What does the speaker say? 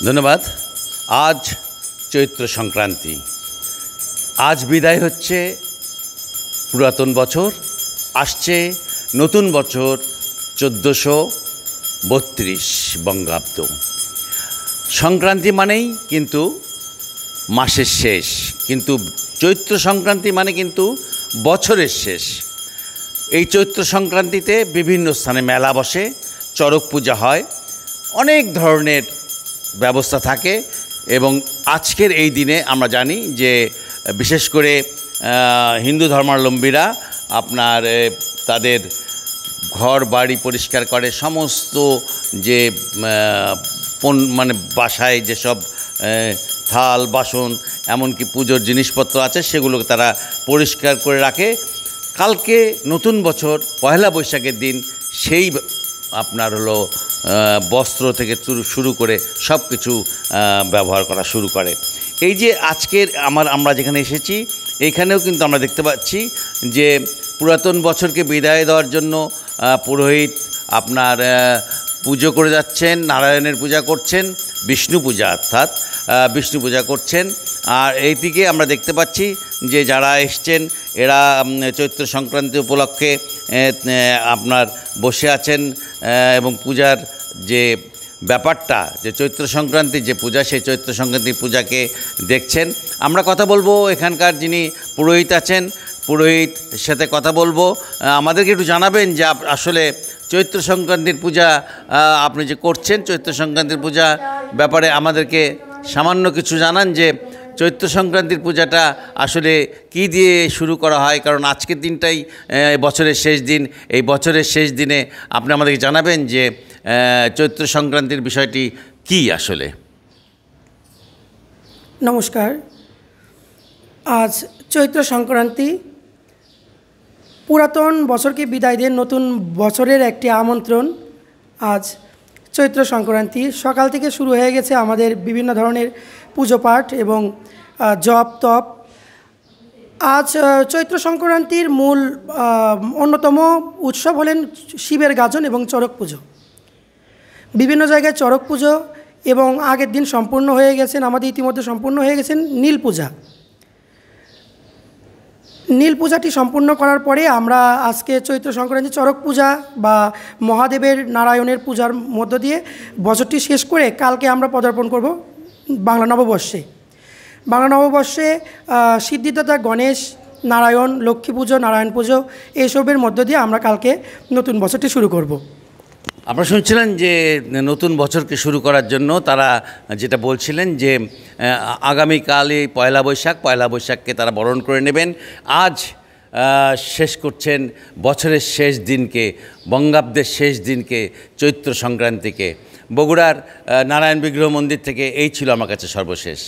ধন্যবাদ। আজ চৈত্র সংক্রান্তি, আজ বিদায় হচ্ছে পুরাতন বছর, আসছে নতুন বছর 1432 বঙ্গাব্দ। সংক্রান্তি মানেই কিন্তু মাসের শেষ, কিন্তু চৈত্র সংক্রান্তি মানে কিন্তু বছরের শেষ। এই চৈত্র সংক্রান্তিতে বিভিন্ন স্থানে মেলা বসে, চড়ক পূজা হয়, অনেক ধরনের ব্যবস্থা থাকে এবং আজকের এই দিনে আমরা জানি যে বিশেষ করে হিন্দু ধর্মাবলম্বীরা আপনার তাদের ঘর বাড়ি পরিষ্কার করে, সমস্ত যে মানে বাসায় যেসব থাল বাসন এমনকি পুজোর জিনিসপত্র আছে সেগুলোকে তারা পরিষ্কার করে রাখে। কালকে নতুন বছর পয়লা বৈশাখের দিন সেই আপনার হলো বস্ত্র থেকে শুরু করে সব কিছু ব্যবহার করা শুরু করে। এই যে আজকের আমরা যেখানে এসেছি এইখানেও কিন্তু আমরা দেখতে পাচ্ছি যে পুরাতন বছরকে বিদায় দেওয়ার জন্য পুরোহিত আপনার পুজো করে যাচ্ছেন, নারায়ণের পূজা করছেন, বিষ্ণু পূজা অর্থাৎ বিষ্ণু পূজা করছেন। আর এইদিকে আমরা দেখতে পাচ্ছি যে যারা এসছেন এরা চৈত্র সংক্রান্তি উপলক্ষে আপনার বসে আছেন এবং পূজার যে ব্যাপারটা, যে চৈত্র সংক্রান্তির যে পূজা, সেই চৈত্র সংক্রান্তির পূজাকে দেখছেন। আমরা কথা বলবো এখানকার যিনি পুরোহিত আছেন, পুরোহিত সাথে কথা বলবো। আমাদেরকে একটু জানাবেন যে আসলে চৈত্র সংক্রান্তির পূজা আপনি যে করছেন, চৈত্র সংক্রান্তির পূজা ব্যাপারে আমাদেরকে সামান্য কিছু জানান যে চৈত্র সংক্রান্তির পূজাটা আসলে কি দিয়ে শুরু করা হয়, কারণ আজকের দিনটাই বছরের শেষ দিন। এই বছরের শেষ দিনে আপনি আমাদেরকে জানাবেন যে চৈত্র সংক্রান্তির বিষয়টি কি আসলে। নমস্কার। আজ চৈত্র সংক্রান্তি, পুরাতন বছরকে বিদায় দিয়ে নতুন বছরের একটি আমন্ত্রণ। আজ চৈত্র সংক্রান্তি সকাল থেকে শুরু হয়ে গেছে আমাদের বিভিন্ন ধরনের পুজো পাঠ এবং জপ তপ। আজ চৈত্র সংক্রান্তির মূল অন্যতম উৎসব হলেন শিবের গাজন এবং চড়ক পুজো। বিভিন্ন জায়গায় চড়ক পুজো এবং আগের দিন সম্পূর্ণ হয়ে গেছেন, আমাদের ইতিমধ্যে সম্পূর্ণ হয়ে গেছেন নীল পূজা। নীল পূজাটি সম্পূর্ণ করার পরে আমরা আজকে চৈত্র সংক্রান্তি চড়ক পূজা বা মহাদেবের নারায়ণের পূজার মধ্য দিয়ে বছরটি শেষ করে কালকে আমরা পদার্পণ করব বাংলা নববর্ষে। বাংলা নববর্ষে সিদ্ধিদাতা গণেশ, নারায়ণ, লক্ষ্মী পুজো, নারায়ণ পুজো এইসবের মধ্য দিয়ে আমরা কালকে নতুন বছরটি শুরু করব। আপনারা শুনছিলেন যে নতুন বছরকে শুরু করার জন্য তারা যেটা বলছিলেন যে আগামীকালই পয়লা বৈশাখকে তারা বরণ করে নেবেন। আজ শেষ করছেন বছরের শেষ দিনকে, বঙ্গাব্দের শেষ দিনকে, চৈত্র সংক্রান্তিকে। বগুড়ার নারায়ণ বিগ্রহ মন্দির থেকে এই ছিল আমার কাছে সর্বশেষ।